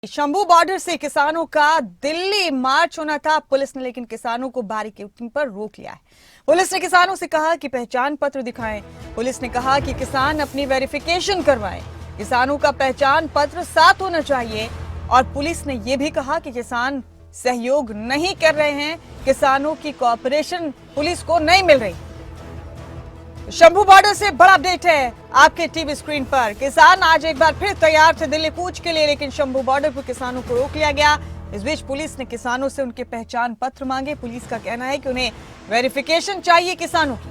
Shambhu border से किसानों का दिल्ली मार्च होना था। पुलिस ने लेकिन किसानों को बैरिकेडिंग पर रोक लिया है। पुलिस ने किसानों से कहा कि पहचान पत्र दिखाएं। पुलिस ने कहा कि किसान अपनी वेरिफिकेशन करवाएं। किसानों का पहचान पत्र साथ होना चाहिए। और पुलिस ने यह भी कहा कि किसान सहयोग नहीं कर रहे हैं, किसानों की कोऑपरेशन पुलिस को नहीं मिल रही। शंभू बॉर्डर से बड़ा अपडेट है आपके टीवी स्क्रीन पर। किसान आज एक बार फिर तैयार थे दिल्ली कूच के लिए, लेकिन शंभू बॉर्डर पर किसानों को रोक लिया गया। इस बीच पुलिस ने किसानों से उनके पहचान पत्र मांगे। पुलिस का कहना है कि उन्हें वेरिफिकेशन चाहिए किसानों की।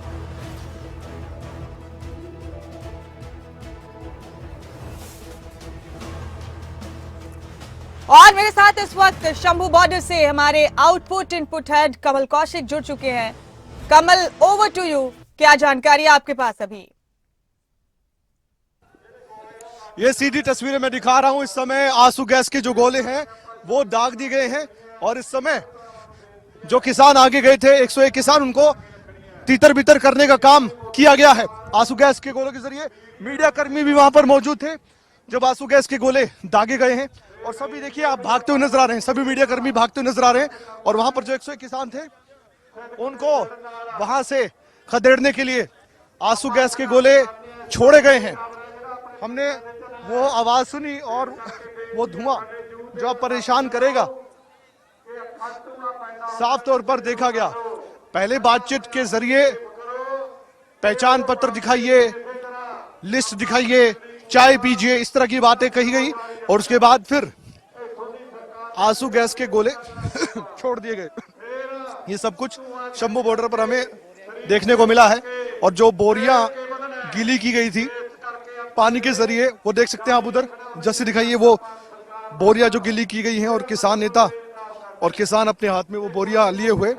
और मेरे साथ इस वक्त शंभू बॉर्डर से हमारे आउटपुट इनपुट हेड कमल कौशिक जुड़ चुके हैं। कमल, ओवर टू यू। क्या जानकारी है आपके पास अभी? ये सीधी तस्वीरें मैं दिखा रहा हूं। इस समय आंसू गैस के जो गोले हैं वो दाग दिए गए हैं और इस समय जो किसान आगे गए थे 101 किसान, उनको तीतर बितर करने का काम किया गया है आंसू गैस के गोलों के जरिए। मीडिया कर्मी भी वहां पर मौजूद थे जब आंसू गैस के गोले दागे गए हैं और सभी देखिए आप भागते हुए नजर आ रहे हैं, सभी मीडिया कर्मी भागते हुए नजर आ रहे हैं। और वहां पर जो 101 किसान थे उनको वहां से खदेड़ने के लिए आंसू गैस के गोले छोड़े गए हैं। हमने वो आवाज सुनी और वो धुआं जो आप परेशान करेगा साफ तौर पर देखा गया। पहले बातचीत के जरिए पहचान पत्र दिखाइए, लिस्ट दिखाइए, चाय पीजिए, इस तरह की बातें कही गई और उसके बाद फिर आंसू गैस के गोले छोड़ दिए गए। ये सब कुछ शंभू बॉर्डर पर हमें देखने को मिला है। और जो बोरियां गीली की गई थी पानी के जरिए, वो देख सकते हैं आप उधर जैसे दिखाइए, वो बोरियां जो गीली की गई हैं और किसान नेता और किसान अपने हाथ में वो बोरियां लिए हुए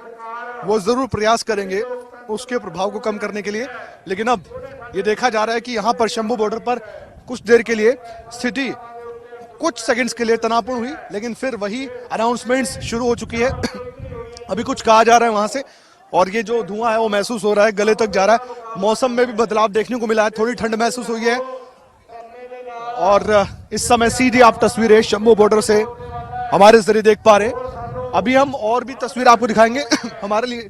वो जरूर प्रयास करेंगे उसके प्रभाव को कम करने के लिए। लेकिन अब ये देखा जा रहा है कि यहाँ पर शंभू बॉर्डर पर कुछ देर के लिए स्थिति कुछ सेकंड्स के लिए तनावपूर्ण हुई, लेकिन फिर वही अनाउंसमेंट्स शुरू हो चुकी है। अभी कुछ कहा जा रहा है वहां से और ये जो धुआं है वो महसूस हो रहा है, गले तक जा रहा है। मौसम में भी बदलाव देखने को मिला है, थोड़ी ठंड महसूस हुई है। और इस समय सीधी आप तस्वीरें शंभू बॉर्डर से हमारे जरिए देख पा रहे। अभी हम और भी तस्वीर आपको दिखाएंगे। हमारे लिए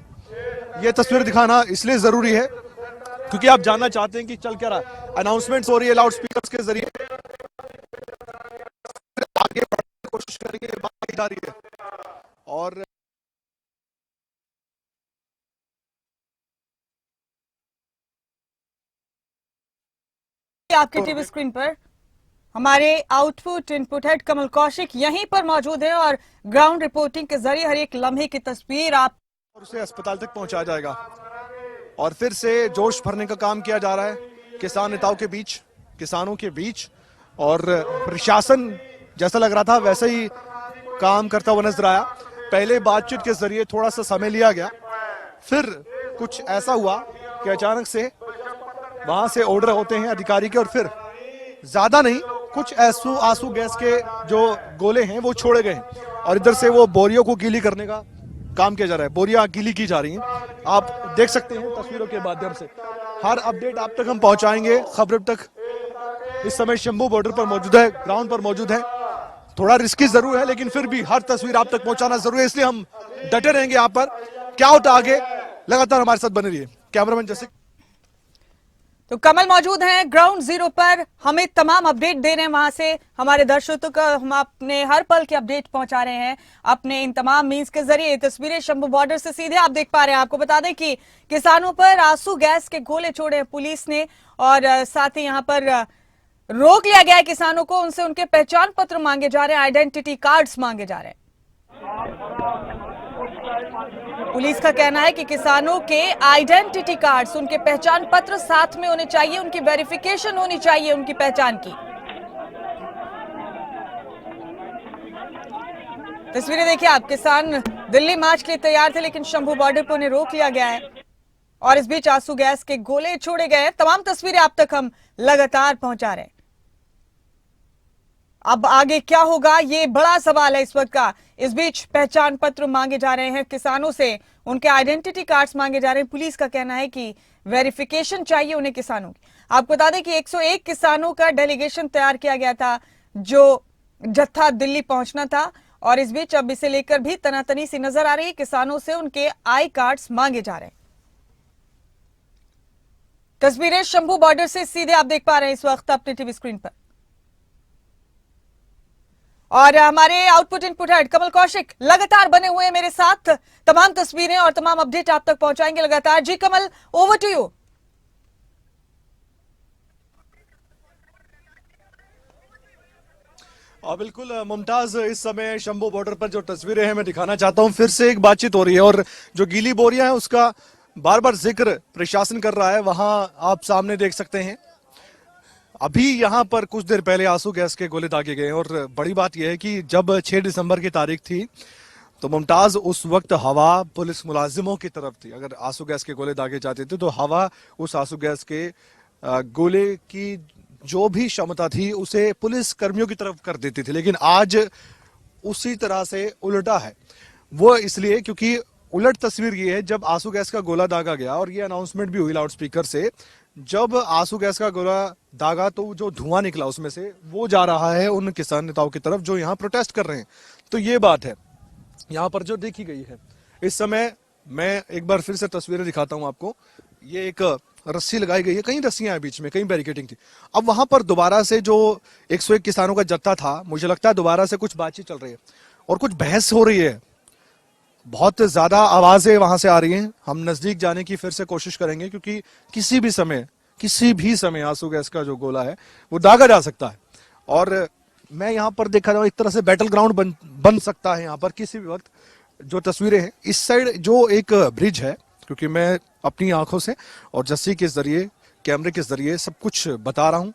ये तस्वीर दिखाना इसलिए जरूरी है क्योंकि आप जानना चाहते हैं कि चल क्या रहा है। अनाउंसमेंट्स हो रही है लाउड स्पीकर्स के जरिए, आगे बढ़ने की कोशिश करेंगे, बात की जा रही है। और आपके टीवी स्क्रीन पर हमारे आउटपुट इनपुट हेड कमल कौशिक यहीं पर मौजूद है और ग्राउंड रिपोर्टिंग के जरिए हर एक लम्हे की तस्वीर आप उसे अस्पताल तक पहुंचाया जाएगा। और फिर से जोश भरने का काम किया जा रहा है किसान नेताओं के बीच, किसानों के बीच। और प्रशासन जैसा लग रहा था वैसे ही काम करता हुआ नजर आया। पहले बातचीत के जरिए थोड़ा सा समय लिया गया, फिर कुछ ऐसा हुआ कि अचानक से वहां से ऑर्डर होते हैं अधिकारी के और फिर ज्यादा नहीं, कुछ आंसू गैस के जो गोले हैं वो छोड़े गए और इधर से वो बोरियों को गीली करने का काम किया जा रहा है। बोरियां गीली की जा रही हैं, आप देख सकते हैं तस्वीरों के माध्यम से। हर अपडेट आप तक हम पहुंचाएंगे, खबर तक। इस समय शंभू बॉर्डर पर मौजूद है, ग्राउंड पर मौजूद है। थोड़ा रिस्की जरूर है लेकिन फिर भी हर तस्वीर आप तक पहुंचाना जरूरी है, इसलिए हम डटे रहेंगे यहाँ पर। क्या होता आगे, लगातार हमारे साथ बने रहिए। कैमरामैन जैसे तो कमल मौजूद हैं ग्राउंड जीरो पर, हमें तमाम अपडेट दे रहे हैं वहां से। हमारे दर्शकों को हम अपने हर पल के अपडेट पहुंचा रहे हैं अपने इन तमाम मीन्स के जरिए। तस्वीरें शंभू बॉर्डर से सीधे आप देख पा रहे हैं। आपको बता दें कि किसानों पर आंसू गैस के गोले छोड़े हैं पुलिस ने और साथ ही यहाँ पर रोक लिया गया है किसानों को। उनसे उनके पहचान पत्र मांगे जा रहे हैं, आइडेंटिटी कार्ड्स मांगे जा रहे हैं। पुलिस का कहना है कि किसानों के आइडेंटिटी कार्ड्स, उनके पहचान पत्र साथ में होने चाहिए, उनकी वेरिफिकेशन होनी चाहिए उनकी पहचान की। तस्वीरें देखिए आप, किसान दिल्ली मार्च के लिए तैयार थे लेकिन शंभू बॉर्डर पर उन्हें रोक लिया गया है और इस बीच आंसू गैस के गोले छोड़े गए हैं। तमाम तस्वीरें आप तक हम लगातार पहुंचा रहे हैं। अब आगे क्या होगा ये बड़ा सवाल है इस वक्त का। इस बीच पहचान पत्र मांगे जा रहे हैं किसानों से, उनके आइडेंटिटी कार्ड्स मांगे जा रहे हैं। पुलिस का कहना है कि वेरिफिकेशन चाहिए उन्हें किसानों की। आपको बता दें कि 101 किसानों का डेलीगेशन तैयार किया गया था जो जत्था दिल्ली पहुंचना था और इस बीच अब इसे लेकर भी तनातनी सी नजर आ रही है। किसानों से उनके आई कार्ड्स मांगे जा रहे हैं। तस्वीरें शंभू बॉर्डर से सीधे आप देख पा रहे हैं इस वक्त अपने टीवी स्क्रीन पर। और हमारे आउटपुट इनपुट हेड कमल कौशिक लगातार बने हुए हैं मेरे साथ, तमाम तस्वीरें और तमाम अपडेट आप तक पहुंचाएंगे लगातार। जी कमल, ओवर टू यू। और बिल्कुल मुमताज, इस समय शंभू बॉर्डर पर जो तस्वीरें हैं मैं दिखाना चाहता हूं। फिर से एक बातचीत हो रही है और जो गीली बोरियां हैं उसका बार बार जिक्र प्रशासन कर रहा है। वहां आप सामने देख सकते हैं अभी यहाँ पर कुछ देर पहले आंसू गैस के गोले दागे गए। और बड़ी बात यह है कि जब 6 दिसंबर की तारीख थी तो मुमताज उस वक्त हवा पुलिस मुलाजिमों की तरफ थी। अगर आंसू गैस के गोले दागे जाते थे तो हवा उस आंसू गैस के गोले की जो भी क्षमता थी उसे पुलिस कर्मियों की तरफ कर देती थी। लेकिन आज उसी तरह से उल्टा है। वो इसलिए क्योंकि उलट तस्वीर ये है, जब आंसू गैस का गोला दागा गया और ये अनाउंसमेंट भी हुई लाउड स्पीकर से, जब आंसू गैस का गोला दागा तो जो धुआं निकला उसमें से वो जा रहा है उन किसान नेताओं की तरफ जो यहाँ प्रोटेस्ट कर रहे हैं। तो ये बात है यहाँ पर जो देखी गई है। इस समय मैं एक बार फिर से तस्वीरें दिखाता हूं आपको। ये एक रस्सी लगाई गई है, कई रस्सियां हैं बीच में, कई बैरिकेडिंग थी। अब वहां पर दोबारा से जो 101 किसानों का जत्था था, मुझे लगता है दोबारा से कुछ बातचीत चल रही है और कुछ बहस हो रही है। बहुत ज्यादा आवाजें वहां से आ रही हैं। हम नजदीक जाने की फिर से कोशिश करेंगे क्योंकि किसी भी समय आंसू गैस का जो गोला है वो दागा जा सकता है। और मैं यहाँ पर देखा जाऊँ एक तरह से बैटल ग्राउंड बन सकता है यहाँ पर किसी भी वक्त। जो तस्वीरें हैं इस साइड जो एक ब्रिज है, क्योंकि मैं अपनी आंखों से और जस्सी के जरिए कैमरे के जरिए सब कुछ बता रहा हूँ।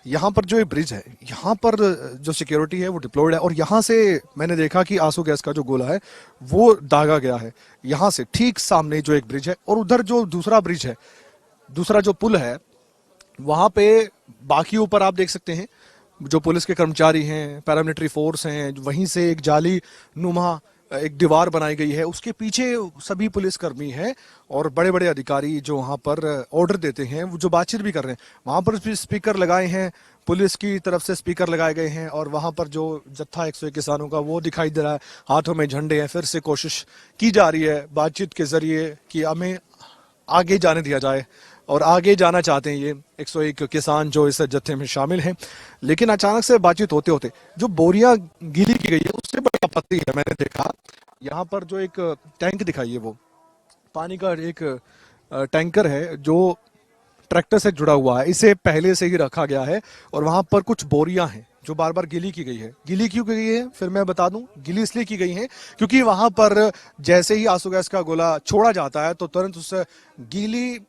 यहाँ पर जो ये ब्रिज है, यहाँ पर जो सिक्योरिटी है वो डिप्लॉयड है और यहाँ से मैंने देखा कि आंसू गैस का जो गोला है वो दागा गया है। यहाँ से ठीक सामने जो एक ब्रिज है और उधर जो दूसरा ब्रिज है, दूसरा जो पुल है, वहां पे बाकी ऊपर आप देख सकते हैं जो पुलिस के कर्मचारी हैं, पैरामिलिट्री फोर्स हैं। वहीं से एक जाली नुमा एक दीवार बनाई गई है, उसके पीछे सभी पुलिसकर्मी हैं और बड़े बड़े अधिकारी जो वहां पर ऑर्डर देते हैं, वो जो बातचीत भी कर रहे हैं। वहां पर भी स्पीकर लगाए हैं, पुलिस की तरफ से स्पीकर लगाए गए हैं और वहां पर जो जत्था 101 किसानों का वो दिखाई दे रहा है, हाथों में झंडे हैं। फिर से कोशिश की जा रही है बातचीत के जरिए कि हमें आगे जाने दिया जाए और आगे जाना चाहते हैं ये 101 किसान जो इस जत्थे में शामिल हैं। लेकिन अचानक से बातचीत होते होते जो बोरियां गीली की गई है उससे बड़ी आपत्ति है। मैंने देखा यहाँ पर जो एक टैंक दिखाई है, वो पानी का एक टैंकर है जो ट्रैक्टर से जुड़ा हुआ है, इसे पहले से ही रखा गया है और वहां पर कुछ बोरियां हैं जो बार बार गीली की गई है। गीली क्यों की गई है फिर मैं बता दूं। गीली इसलिए की गई है क्योंकि वहां पर जैसे ही आंसू गैस का गोला छोड़ा जाता है तो तुरंत उस गीली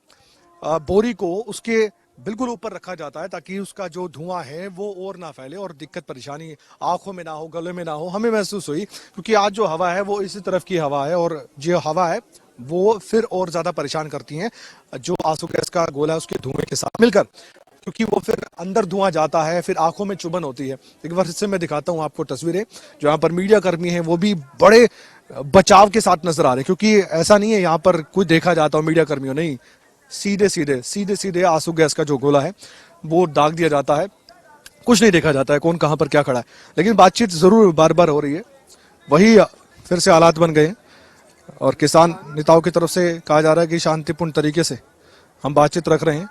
बोरी को उसके बिल्कुल ऊपर रखा जाता है ताकि उसका जो धुआं है वो और ना फैले और दिक्कत परेशानी आंखों में ना हो, गले में ना हो। हमें महसूस हुई क्योंकि आज जो हवा है वो इसी तरफ की हवा है और जो हवा है वो फिर और ज्यादा परेशान करती है जो आंसू गैस का गोला है उसके धुएं के साथ मिलकर, क्योंकि वो फिर अंदर धुआं जाता है, फिर आंखों में चुभन होती है। एक बार से मैं दिखाता हूं आपको तस्वीरें। जो यहाँ पर मीडिया कर्मी हैं वो भी बड़े बचाव के साथ नजर आ रहे हैं, क्योंकि ऐसा नहीं है यहाँ पर कुछ देखा जाता हो मीडिया कर्मियों, नहीं, सीधे आंसू गैस का जो गोला है वो दाग दिया जाता है। कुछ नहीं देखा जाता है कौन कहां पर क्या खड़ा है। लेकिन बातचीत जरूर बार बार हो रही है। वही फिर से हालात बन गए हैं और किसान नेताओं की तरफ से कहा जा रहा है कि शांतिपूर्ण तरीके से हम बातचीत रख रहे हैं।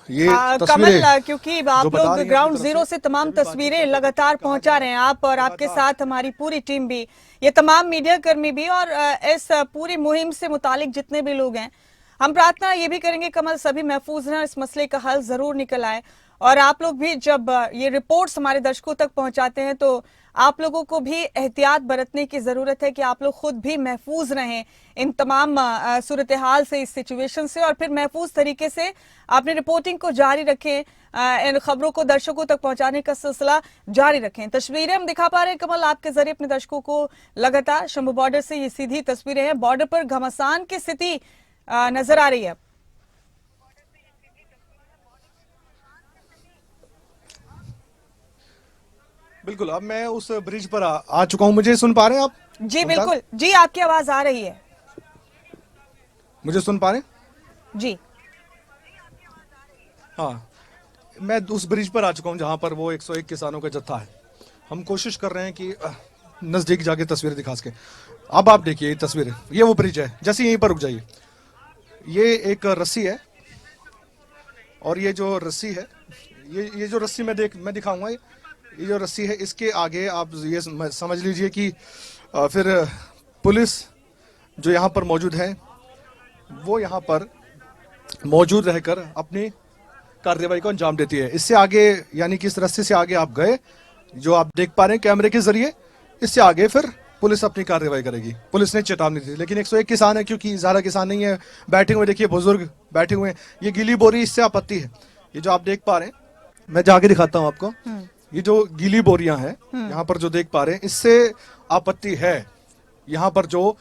ये कमल, क्योंकि आप लोग ग्राउंड जीरो से तमाम तस्वीरें लगातार पहुंचा रहे हैं, आप और आपके साथ हमारी पूरी टीम भी, ये तमाम मीडिया कर्मी भी और इस पूरी मुहिम से मुतालिक जितने भी लोग हैं, हम प्रार्थना ये भी करेंगे कमल सभी महफूज रहें, इस मसले का हल जरूर निकल आए। और आप लोग भी जब ये रिपोर्ट्स हमारे दर्शकों तक पहुंचाते हैं तो आप लोगों को भी एहतियात बरतने की जरूरत है कि आप लोग खुद भी महफूज रहें इन तमाम सूरत हाल से, इस सिचुएशन से, और फिर महफूज तरीके से अपनी रिपोर्टिंग को जारी रखें, इन खबरों को दर्शकों तक पहुंचाने का सिलसिला जारी रखें। तस्वीरें हम दिखा पा रहे हैं कमल आपके जरिए अपने दर्शकों को लगातार शंभू बॉर्डर से। ये सीधी तस्वीरें हैं, बॉर्डर पर घमासान की स्थिति नजर आ रही है। बिल्कुल, अब मैं उस ब्रिज पर आ चुका हूं। मुझे सुन पा रहे हैं आप? जी बिल्कुल, जी आपकी आवाज आ रही है। मुझे सुन पा रहे हैं? जी हाँ, मैं उस ब्रिज पर आ चुका हूं जहां पर वो 101 किसानों का जत्था है। हम कोशिश कर रहे हैं कि नजदीक जाके तस्वीरें दिखा सके। अब आप देखिए ये तस्वीरें, ये वो ब्रिज है, जैसे यहीं पर रुक जाइए। ये एक रस्सी है और ये जो रस्सी है, ये जो रस्सी मैं दिखाऊंगा, ये जो रस्सी है इसके आगे आप ये समझ लीजिए कि फिर पुलिस जो यहाँ पर मौजूद है वो यहाँ पर मौजूद रहकर अपनी कार्रवाई को अंजाम देती है। इससे आगे यानी कि इस रस्ते से आगे आप गए, जो आप देख पा रहे हैं कैमरे के जरिए, इससे आगे फिर पुलिस अपनी कार्रवाई करेगी। पुलिस ने चेतावनी दी, लेकिन 101 किसान है, क्योंकि ज्यादा किसान नहीं है बैठे हुए। देखिए बुजुर्ग बैठे हुए हैं। ये गीली बोरी, इससे आपत्ति है। ये जो आप देख पा रहे हैं, मैं जाके दिखाता हूँ आपको। ये जो गीली बोरियां हैं यहाँ पर जो देख पा रहे हैं, इससे आपत्ति है। यहाँ पर जो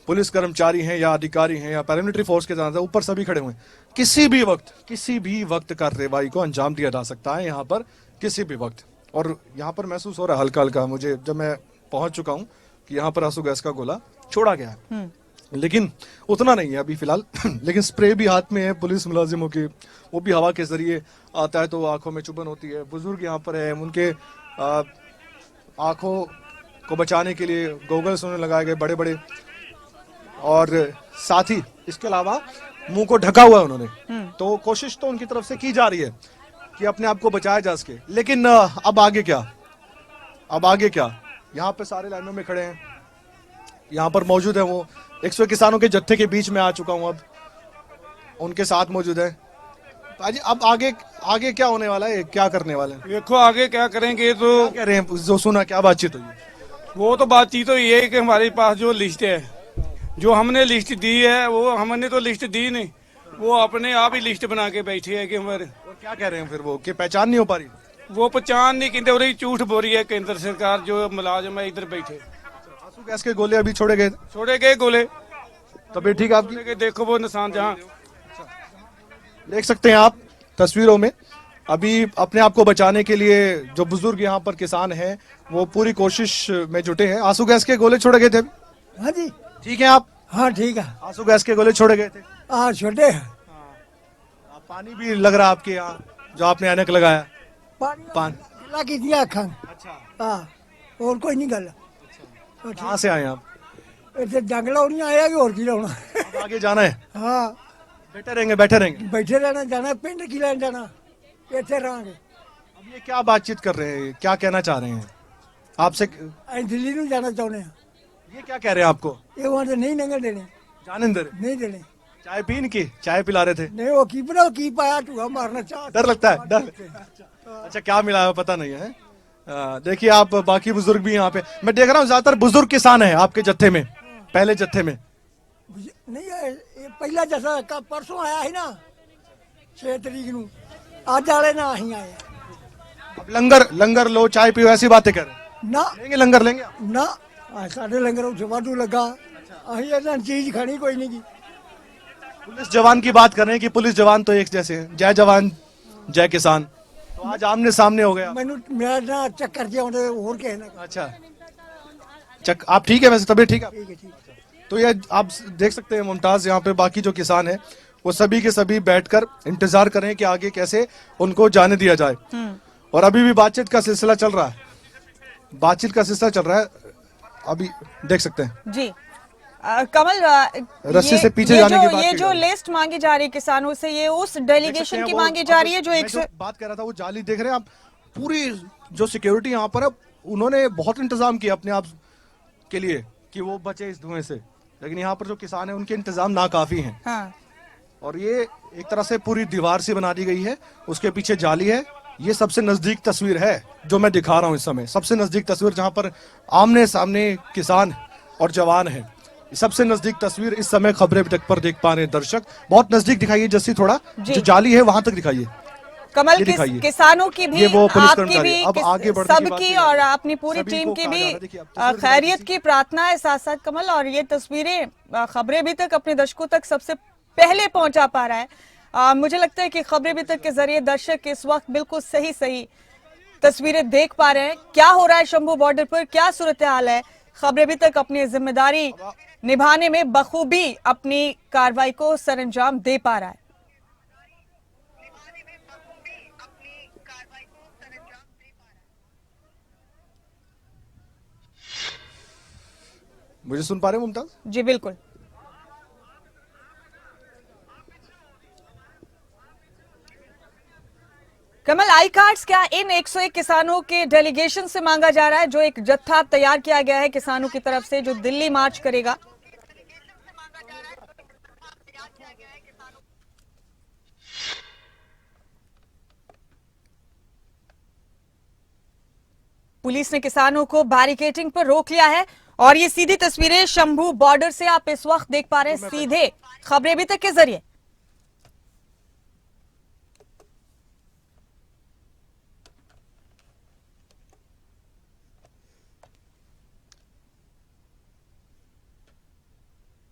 पुलिस कर्मचारी हैं या अधिकारी हैं या पैरामिलिट्री फोर्स के ज्यादा ऊपर सभी खड़े हुए हैं। किसी भी वक्त कार्रवाई को अंजाम दिया जा सकता है यहाँ पर, किसी भी वक्त। और यहाँ पर महसूस हो रहा है हल्का हल्का मुझे, जब मैं पहुंच चुका हूँ, कि यहाँ पर आंसू गैस का गोला छोड़ा गया है, लेकिन उतना नहीं है अभी फिलहाल। लेकिन स्प्रे भी हाथ में है पुलिस मुलाजिमों के, वो भी हवा के जरिए आता है तो आंखों में चुभन होती है। बुजुर्ग यहाँ पर है, उनके आंखों को बचाने के लिए गोगल्स उन्हें लगाए गए बड़े बड़े, और साथ ही इसके अलावा मुंह को ढका हुआ है उन्होंने। तो कोशिश तो उनकी तरफ से की जा रही है कि अपने आप को बचाया जा सके। लेकिन अब आगे क्या? यहाँ पे सारे लाइनों में खड़े हैं, यहाँ पर मौजूद है वो 100 किसानों के जत्थे के बीच में आ चुका हूँ, अब उनके साथ मौजूद है। अजी अब आगे क्या होने वाला है, क्या करने वाले हैं? देखो आगे क्या करेंगे, तो कह रहे हैं जो सुना, क्या बातचीत हुई? वो तो बातचीत तो ये है कि हमारे पास जो लिस्ट है, जो हमने लिस्ट दी है, वो हमने तो लिस्ट दी नहीं, वो अपने आप ही लिस्ट बना के बैठे है कि हमारे। और क्या कह रहे हैं फिर वो, कि पहचान नहीं हो पा रही? वो पहचान नहीं कहते, और झूठ बोल रही है केंद्र सरकार, जो मुलाजिम है इधर बैठे। आंसू गैस के गोले अभी छोड़े गए गोले, तबीयत ठीक है आपकी? छोड़े गए, देखो वो निशान जहाँ देख सकते हैं आप तस्वीरों में। अभी अपने आप को बचाने के लिए जो बुजुर्ग यहाँ पर किसान हैं, वो पूरी कोशिश में जुटे हैं। आंसू गैस के गोले छोड़े गए थे अभी? हाँ जी, ठीक है आप? हाँ ठीक है। आंसू गैस के गोले छोड़े गए थे? हाँ छोटे हैं। पानी भी लग रहा है आपके यहाँ, जो आपने ऐनक लगाया? पानी लगी दिया अखन। अच्छा, हाँ, और कोई नहीं गल। कहाँ से आए आप? इतने जंग लाउनी आया कि और की लाउना। अब आगे जाना है? हाँ, बैठे रहेंगे बैठे रहना, जाना पिंड की लैन जाना, इतने रहेंगे। अब ये क्या बातचीत कर रहे हैं, क्या कहना चाह रहे हैं आपसे? ਅਸੀਂ ਦਿੱਲੀ ਨੂੰ ਜਾਣਾ ਚਾਹੁੰਦੇ ਹਾਂ। ये क्या कह रहे हैं आपको? ਇਹ वहाँ से नहीं लंघन देने, जाने दे रहे? नहीं देने। चाय पीन की, चाय पिला रहे थे? नहीं वो की बनाओ, की पाया टूहा मारना चाह। डर लगता है, डर। अच्छा, क्या मिला है पता नहीं है। देखिए आप, बाकी बुजुर्ग भी यहाँ पे मैं देख रहा हूँ, ज्यादातर बुजुर्ग किसान है आपके जत्थे में, पहले जत्थे में। नहीं ये पहला जैसा परसों आया है ना 6 तरीक ਨੂੰ, ਅੱਜ ਵਾਲੇ ਨਾ ਅਸੀਂ ਆਏ अब लंगर लो, चाय पियो, ऐसी बातें कर रहे हैं। ना लेंगे लंगर लेंगे आप? ना। ਸਾਡੇ ਲੰਗਰ ਉੱਥੇ ਵਾਧੂ ਲੱਗਾ, ਅਸੀਂ ਇਹਨਾਂ ਚੀਜ਼ ਖਾਣੀ ਕੋਈ ਨਹੀਂ ਗੀ। पुलिस जवान की बात कर रहे हैं कि पुलिस जवान तो एक जैसे हैं, जय जवान जय किसान। तो आज आमने सामने हो गया। ਮੈਨੂੰ ਮੇਰਾ ਨਾ ਚੱਕਰ ਜਿਹਾ ਆਉਂਦੇ ਹੋਰ ਕਿਸੇ ਨਾਲ। अच्छा, आप ठीक है वैसे, तबीयत ठीक है? ठीक है, ठीक है। तो ये आप देख सकते हैं मुमताज, यहाँ पे बाकी जो किसान है वो सभी के सभी बैठकर इंतजार कर रहे हैं कि आगे कैसे उनको जाने दिया जाए। और अभी भी बातचीत का सिलसिला चल रहा है, अभी देख सकते हैं जी। कमल, रस्सी से पीछे जाने की बात ये की जो जा रही है। लिस्ट मांगी जा रही है किसानों से, ये उस डेलीगेशन की वो- मांगी जा रही है जो मैं 100 बात कर रहा था, वो जाली देख रहे हैं आप, पूरी जो सिक्योरिटी यहाँ पर है, उन्होंने बहुत इंतजाम किया अपने आप के लिए कि वो बचे इस धुएं से। लेकिन यहाँ पर जो किसान है उनके इंतजाम नाकाफी हैं। हाँ। और ये एक तरह से पूरी दीवार सी बना दी गई है, उसके पीछे जाली है। ये सबसे नजदीक तस्वीर है जो मैं दिखा रहा हूँ इस समय, सबसे नजदीक तस्वीर जहाँ पर आमने सामने किसान और जवान है। सबसे नजदीक तस्वीर इस समय खबरें तक पर देख पा रहे हैं दर्शक। बहुत नजदीक दिखाइए जस्सी, थोड़ा जो जाली है वहां तक दिखाइए। कमल, ये दिखाइए। किसानों की भी, ये वो पुलिस आपकी कर्मचारी। भी, अब आगे बढ़ने की बात सबकी नहीं और है। अपनी पूरी सभी टीम को की कहा भी जा रहा है। देखिए, अब तस्वीर खैरियत की प्रार्थना है साथ साथ कमल। और ये तस्वीरें, खबरें भी तक अपने दर्शकों तक सबसे पहले पहुंचा पा रहा है। मुझे लगता है कि खबरें भी तक के जरिए दर्शक इस वक्त बिल्कुल सही तस्वीरें देख पा रहे हैं। क्या हो रहा है शंभू बॉर्डर पर, क्या सूरत हाल है, खबरें भी तक अपनी जिम्मेदारी निभाने में बखूबी अपनी कार्रवाई को सरअंजाम दे पा रहा है। मुझे सुन पा रहे हैं मुमताज? जी बिल्कुल। कमल, आई कार्ड्स क्या इन 101 किसानों के डेलीगेशन से मांगा जा रहा है, जो एक जत्था तैयार किया गया है किसानों की तरफ से, जो दिल्ली मार्च करेगा? पुलिस ने किसानों को बैरिकेडिंग पर रोक लिया है और ये सीधी तस्वीरें शंभू बॉर्डर से आप इस वक्त देख पा रहे हैं, सीधे खबरें अभी तक के जरिए।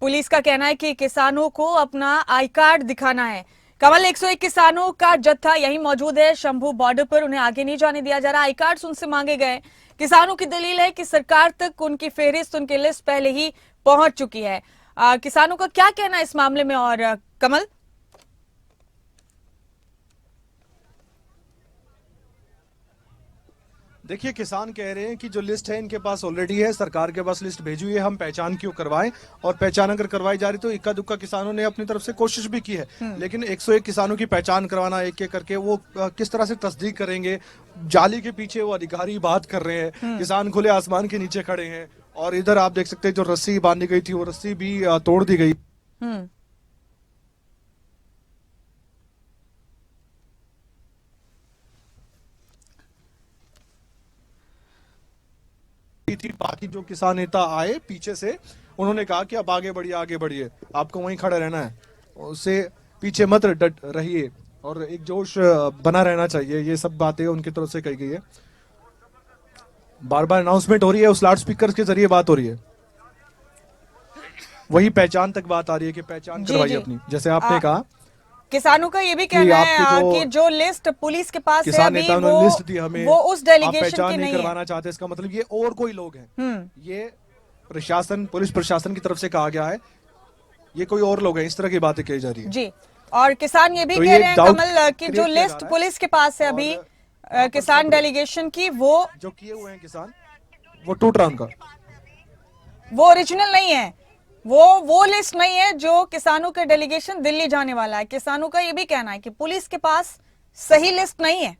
पुलिस का कहना है कि किसानों को अपना आई कार्ड दिखाना है। कमल, 101 किसानों का जत्था यहीं मौजूद है शंभू बॉर्डर पर, उन्हें आगे नहीं जाने दिया जा रहा। आई कार्ड उनसे मांगे गए। किसानों की दलील है कि सरकार तक उनकी फेहरिस्त, उनकी लिस्ट पहले ही पहुंच चुकी है। किसानों का क्या कहना है इस मामले में? और कमल, देखिए, किसान कह रहे हैं कि जो लिस्ट है इनके पास ऑलरेडी है, सरकार के पास लिस्ट भेजी हुई है, हम पहचान क्यों करवाएं? और पहचान अगर करवाई जा रही तो इक्का दुक्का किसानों ने अपनी तरफ से कोशिश भी की है, लेकिन 101 किसानों की पहचान करवाना एक एक करके, वो किस तरह से तस्दीक करेंगे? जाली के पीछे वो अधिकारी बात कर रहे हैं, किसान खुले आसमान के नीचे खड़े हैं, और इधर आप देख सकते हैं जो रस्सी बांधी गई थी वो रस्सी भी तोड़ दी गई। थी। बाकी जो किसान नेता आए पीछे से, उन्होंने कहा कि अब आगे बढ़िए, आगे बढ़िए, आपको वहीं खड़ा रहना है, उससे पीछे मत डट रहिए, और एक जोश बना रहना चाहिए। ये सब बातें उनकी तरफ से कही गई है। बार बार अनाउंसमेंट हो रही है, उस लाउड स्पीकर के जरिए बात हो रही है, वही पहचान तक बात आ रही है कि पहचान करवाइए अपनी, जैसे आपने कहा। किसानों का ये भी कहना है कि जो लिस्ट पुलिस के पास है अभी, वो लिस्ट दी हमें, वो उस डेलीगेशन की नहीं करवाना चाहते। इसका मतलब ये और कोई लोग हैं, ये प्रशासन, पुलिस प्रशासन की तरफ से कहा गया है, ये कोई और लोग हैं, इस तरह की बातें कही जा रही है जी। और किसान ये भी कह रहे हैं कमल कि जो लिस्ट पुलिस के पास है अभी किसान डेलीगेशन की, वो जो किए हुए हैं किसान, वो टूट रहा उनका, वो ओरिजिनल नहीं है, वो लिस्ट नहीं है जो किसानों के डेलीगेशन दिल्ली जाने वाला है। किसानों का यह भी कहना है कि पुलिस के पास सही लिस्ट नहीं है।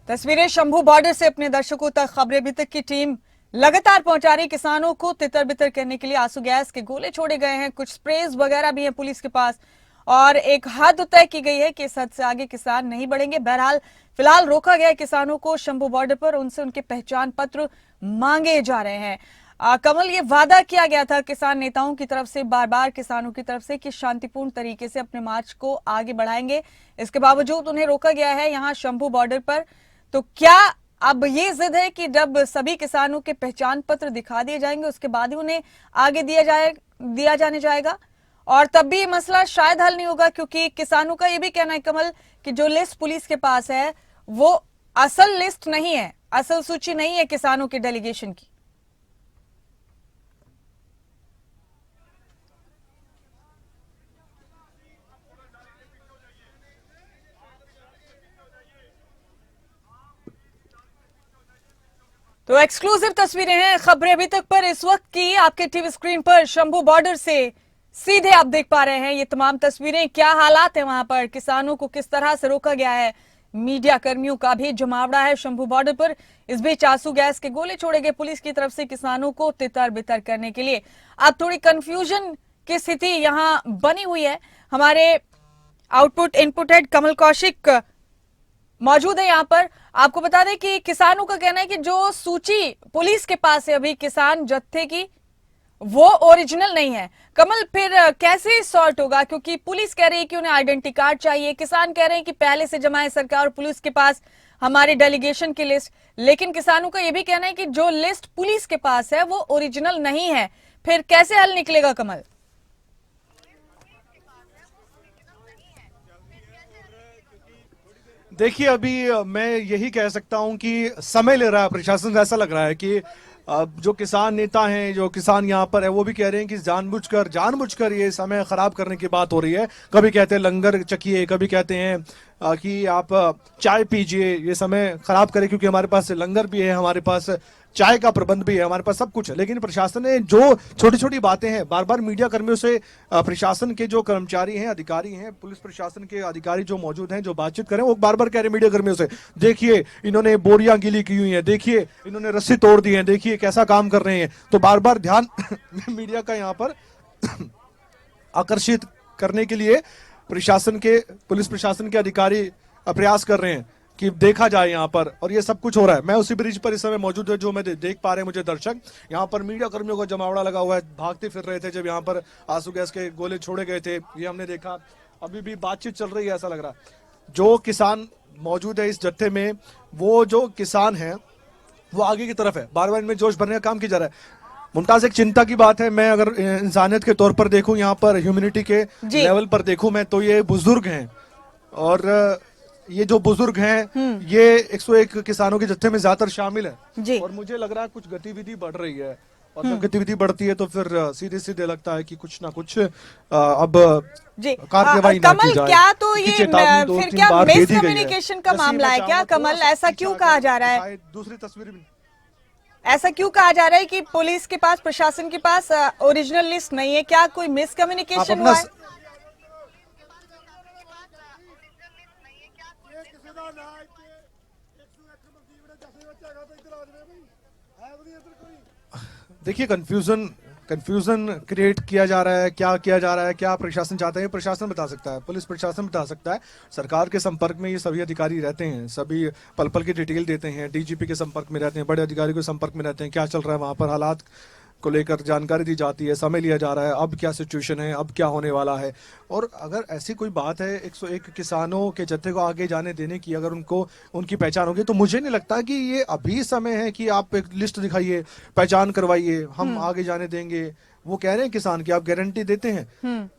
तस्वीरें शंभू बॉर्डर से अपने दर्शकों तक खबरें अभी तक की टीम लगातार पहुंचा रही। किसानों को तितर बितर करने के लिए आंसू गैस के गोले छोड़े गए हैं, कुछ स्प्रेज वगैरह भी हैं पुलिस के पास, और एक हद तय की गई है कि इस हद से आगे किसान नहीं बढ़ेंगे। बहरहाल फिलहाल रोका गया है किसानों को शंभू बॉर्डर पर, उनसे उनके पहचान पत्र मांगे जा रहे हैं। कमल, ये वादा किया गया था किसान नेताओं की तरफ से, बार बार किसानों की तरफ से, कि शांतिपूर्ण तरीके से अपने मार्च को आगे बढ़ाएंगे। इसके बावजूद उन्हें रोका गया है यहाँ शंभू बॉर्डर पर। तो क्या अब ये जिद है कि जब सभी किसानों के पहचान पत्र दिखा दिए जाएंगे उसके बाद ही उन्हें आगे दिया जाने जाएगा? और तब भी ये मसला शायद हल नहीं होगा, क्योंकि किसानों का ये भी कहना है कमल कि जो लिस्ट पुलिस के पास है वो असल लिस्ट नहीं है, असल सूची नहीं है किसानों के डेलीगेशन की। तो एक्सक्लूसिव तस्वीरें हैं, खबरें अभी तक पर इस वक्त की आपके टीवी स्क्रीन पर शंभू बॉर्डर से सीधे आप देख पा रहे हैं ये तमाम तस्वीरें। क्या हालात है वहां पर, किसानों को किस तरह से रोका गया है, मीडिया कर्मियों का भी जमावड़ा है शंभू बॉर्डर पर। इस बीच आंसू गैस के गोले छोड़े गए पुलिस की तरफ से किसानों को तितर बितर करने के लिए। अब थोड़ी कंफ्यूजन की स्थिति यहां बनी हुई है। हमारे आउटपुट इनपुट हेड कमल कौशिक मौजूद है यहाँ पर। आपको बता दें कि किसानों का कहना है कि जो सूची पुलिस के पास है अभी किसान जत्थे की, वो ओरिजिनल नहीं है। कमल, फिर कैसे सॉर्ट होगा, क्योंकि पुलिस कह रही है कि उन्हें आइडेंटिटी कार्ड चाहिए, किसान कह रहे हैं कि पहले से जमा है सरकार और पुलिस के पास हमारे डेलीगेशन की लिस्ट, लेकिन किसानों का यह भी कहना है कि जो लिस्ट पुलिस के पास है वो ओरिजिनल नहीं है। फिर कैसे हल निकलेगा कमल? देखिए, अभी मैं यही कह सकता हूं कि समय ले रहा है प्रशासन। ऐसा लग रहा है कि जो किसान नेता हैं, जो किसान यहाँ पर है, वो भी कह रहे हैं कि जानबूझकर ये समय खराब करने की बात हो रही है। कभी कहते हैं लंगर चखिए, कभी कहते हैं कि आप चाय पीजिए, ये समय खराब करें क्योंकि हमारे पास लंगर भी है, हमारे पास चाय का प्रबंध भी है, हमारे पास सब कुछ है। लेकिन प्रशासन ने जो छोटी छोटी बातें हैं, बार बार मीडिया कर्मियों से प्रशासन के जो कर्मचारी हैं, अधिकारी हैं, पुलिस प्रशासन के अधिकारी जो मौजूद हैं, जो बातचीत करें, वो बार बार कह रहे हैं मीडिया कर्मियों से, देखिए इन्होंने बोरियां गीली की हुई हैं, देखिए इन्होंने रस्सी तोड़ दी है, देखिए कैसा काम कर रहे हैं। तो बार बार ध्यान मीडिया का यहाँ पर आकर्षित करने के लिए पुलिस प्रशासन के अधिकारी प्रयास कर रहे हैं कि देखा जाए यहाँ पर, और ये सब कुछ हो रहा है। मैं उसी ब्रिज पर इस समय मौजूद है जो मैं देख पा रहे हैं मुझे दर्शक। यहाँ पर मीडिया कर्मियों का जमावड़ा लगा हुआ है, भागते फिर रहे थे जब यहाँ पर आंसू गैस के गोले छोड़े गए थे, ये हमने देखा। अभी भी बातचीत चल रही है ऐसा लग रहा है। जो किसान मौजूद है इस जत्थे में, वो जो किसान है वो आगे की तरफ है, बार बार इनमें जोश भरने का काम किया जा रहा है। मुमताज, एक चिंता की बात है, मैं अगर इंसानियत के तौर पर देखूं, यहाँ पर ह्यूमैनिटी के लेवल पर देखूं मैं, तो ये बुजुर्ग हैं, और ये जो बुजुर्ग हैं ये 101 किसानों के जत्थे में ज्यादातर शामिल है, और मुझे लग रहा है कुछ गतिविधि बढ़ रही है, और जब गतिविधि बढ़ती है तो फिर सीधे सीधे लगता है कि कुछ ना कुछ अब कार्रवाई ना की जाए। क्या तो ये चेतावनी फिर क्या मिसकम्युनिकेशन का मामला है क्या कमल? ऐसा क्यों कहा जा रहा है? दूसरी तस्वीर भी ऐसा क्यों कहा जा रहा है कि पुलिस के पास, प्रशासन के पास ओरिजिनल लिस्ट नहीं है? क्या कोई मिसकम्युनिकेशन हुआ है? देखिए, कंफ्यूजन क्रिएट किया जा रहा है। क्या किया जा रहा है, क्या प्रशासन चाहता है, प्रशासन बता सकता है, पुलिस प्रशासन बता सकता है। सरकार के संपर्क में ये सभी अधिकारी रहते हैं, सभी पल पल की डिटेल देते हैं, डीजीपी के संपर्क में रहते हैं, बड़े अधिकारी के संपर्क में रहते हैं, क्या चल रहा है वहां पर, हालात को लेकर जानकारी दी जाती है, समय लिया जा रहा है, अब क्या सिचुएशन है, अब क्या होने वाला है। और अगर ऐसी कोई बात है 101 किसानों के जत्थे को आगे जाने देने की, अगर उनकी पहचान होगी, तो मुझे नहीं लगता कि ये अभी समय है कि आप एक लिस्ट दिखाइए, पहचान करवाइए, हम आगे जाने देंगे। वो कह रहे हैं किसान की आप गारंटी देते हैं,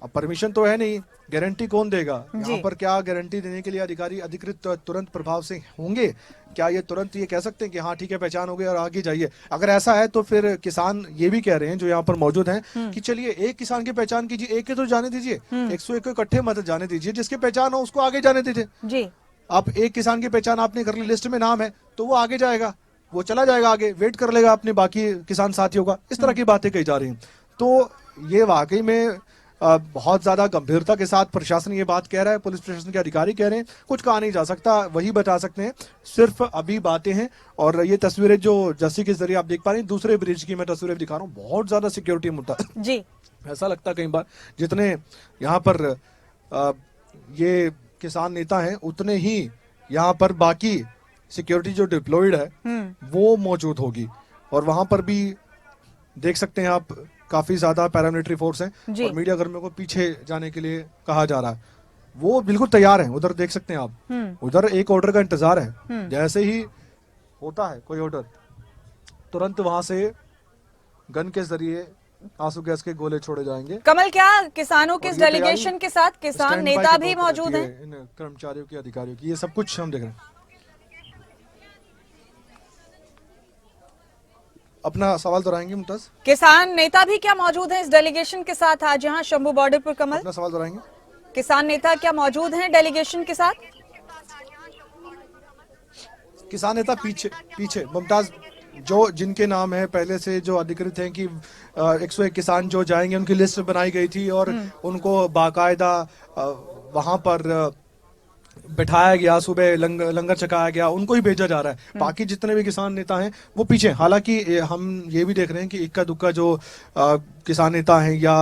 अब परमिशन तो है नहीं, गारंटी कौन देगा? यहाँ पर क्या गारंटी देने के लिए अधिकारी अधिकृत तुरंत प्रभाव से होंगे? क्या ये तुरंत ये कह सकते हैं कि हाँ ठीक है पहचान हो गई और आगे जाइए? अगर ऐसा है तो फिर किसान ये भी कह रहे हैं जो यहाँ पर मौजूद हैं कि चलिए एक किसान की पहचान कीजिए, एक के तो जाने दीजिए, 101 इकट्ठे मत जाने दीजिए, जिसकी पहचान हो उसको आगे जाने दीजिए। आप एक किसान की पहचान आपने कर ली, लिस्ट में नाम है, तो वो आगे जाएगा, वो चला जाएगा आगे, वेट कर लेगा अपने बाकी किसान साथियों का। इस तरह की बातें कही जा रही हैं। तो ये वाकई में बहुत ज्यादा गंभीरता के साथ प्रशासन ये बात कह रहा है, पुलिस प्रशासन के अधिकारी कह रहे हैं, कुछ कहा नहीं जा सकता, वही बता सकते हैं, सिर्फ अभी बातें हैं। और ये तस्वीरें जो जस्सी के जरिए आप देख पा रहे हैं, दूसरे ब्रिज की मैं तस्वीरें दिखा रहा हूँ, बहुत ज्यादा सिक्योरिटी मुद्दा जी। ऐसा लगता है कई बार जितने यहाँ पर ये किसान नेता हैं, उतने ही यहाँ पर बाकी सिक्योरिटी जो डिप्लॉयड है वो मौजूद होगी। और वहां पर भी देख सकते हैं आप, काफी ज्यादा पैरामिलिट्री फोर्स है, और मीडिया कर्मियों को पीछे जाने के लिए कहा जा रहा है। वो बिल्कुल तैयार है, उधर देख सकते हैं आप, उधर एक ऑर्डर का इंतजार है, जैसे ही होता है कोई ऑर्डर, तुरंत वहां से गन के जरिए आंसू गैस के गोले छोड़े जाएंगे। कमल, क्या किसानों के डेलीगेशन के साथ किसान नेता भी मौजूद हैं? इन कर्मचारियों की, अधिकारियों की, ये सब कुछ हम देख रहे हैं। अपना सवाल दोहराएंगे मुमताज? किसान नेता भी क्या मौजूद हैं इस डेलीगेशन के साथ आज यहाँ शंभू बॉर्डर पर? कमल, अपना सवाल दोहराएंगे? किसान नेता क्या मौजूद हैं डेलीगेशन के साथ? किसान नेता पीछे मुमताज, जो जिनके नाम है पहले से जो अधिकृत हैं कि 101 किसान जो जाएंगे, उनकी लिस्ट बनाई गई थी और उनको बाकायदा वहां पर बैठाया गया, सुबह लंगर चखाया गया, उनको ही भेजा जा रहा है। बाकी जितने भी किसान नेता हैं वो पीछे। हालांकि हम ये भी देख रहे हैं कि इक्का दुक्का जो किसान नेता हैं या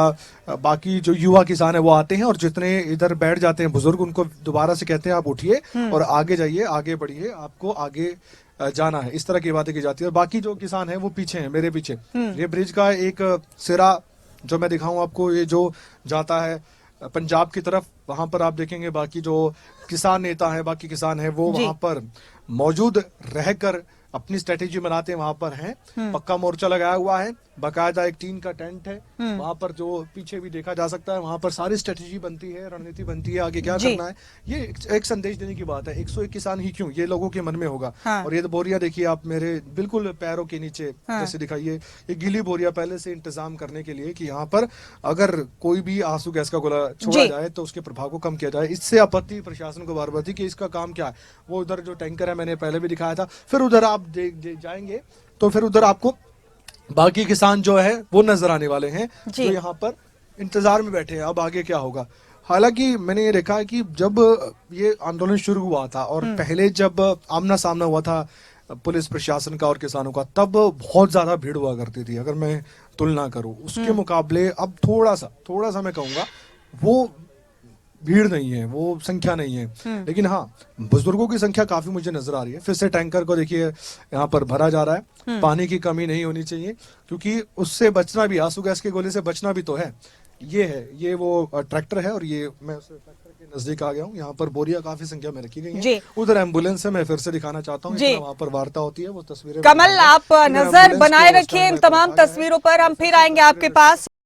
बाकी जो युवा किसान है वो आते हैं, और जितने इधर बैठ जाते हैं बुजुर्ग, उनको दोबारा से कहते हैं आप उठिए और आगे जाइए, आगे बढ़िए, आपको आगे जाना है। इस तरह की बातें की जाती है। और बाकी जो किसान है वो पीछे हैं, मेरे पीछे। ये ब्रिज का एक सिरा जो मैं दिखाऊं आपको, ये जो जाता है पंजाब की तरफ, वहां पर आप देखेंगे बाकी जो किसान नेता है, बाकी किसान है, वो वहां पर मौजूद रहकर अपनी स्ट्रेटेजी बनाते हैं, वहां पर हैं, पक्का मोर्चा लगाया हुआ है, बाकायदा एक टीन का टेंट है, वहां पर जो पीछे भी देखा जा सकता है, वहां पर सारी स्ट्रेटेजी बनती है, रणनीति बनती है, आगे क्या जी। करना है। ये एक संदेश देने की बात है। 101 किसान ही क्यों, ये लोगों के मन में होगा। हाँ। और ये बोरिया देखिए आप मेरे बिल्कुल पैरों के नीचे जैसे दिखाइए, ये गीली बोरिया पहले से इंतजाम करने के लिए कि यहाँ पर अगर कोई भी आंसू गैस का गोला छोड़ा जी। जाए तो उसके प्रभाव को कम किया जाए। इससे आपत्ति प्रशासन को बार बार थी कि इसका काम क्या है। वो उधर जो टैंकर है मैंने पहले भी दिखाया था, फिर उधर आप जाएंगे तो फिर उधर आपको बाकी किसान जो है वो नजर आने वाले हैं जी। जो यहाँ पर इंतजार में बैठे हैं अब आगे क्या होगा। हालांकि मैंने ये देखा है कि जब ये आंदोलन शुरू हुआ था और पहले जब आमना सामना हुआ था पुलिस प्रशासन का और किसानों का, तब बहुत ज्यादा भीड़ हुआ करती थी। अगर मैं तुलना करूं उसके मुकाबले अब थोड़ा सा मैं कहूंगा वो भीड़ नहीं है, वो संख्या नहीं है। लेकिन हाँ, बुजुर्गों की संख्या काफी मुझे नजर आ रही है। फिर से टैंकर को देखिए यहाँ पर भरा जा रहा है। पानी की कमी नहीं होनी चाहिए क्योंकि उससे बचना भी, आंसू गैस के गोले से बचना भी तो है। ये है, ये वो ट्रैक्टर है और ये मैं उस ट्रैक्टर के नजदीक आ गया हूँ। यहाँ पर बोरिया काफी संख्या में रखी गई है। उधर एम्बुलेंस है, मैं फिर से दिखाना चाहता हूँ, वहाँ पर वार्ता होती है, वो तस्वीरें। कमल, आप नजर बनाए रखिए इन तमाम तस्वीरों पर, हम फिर आएंगे आपके पास।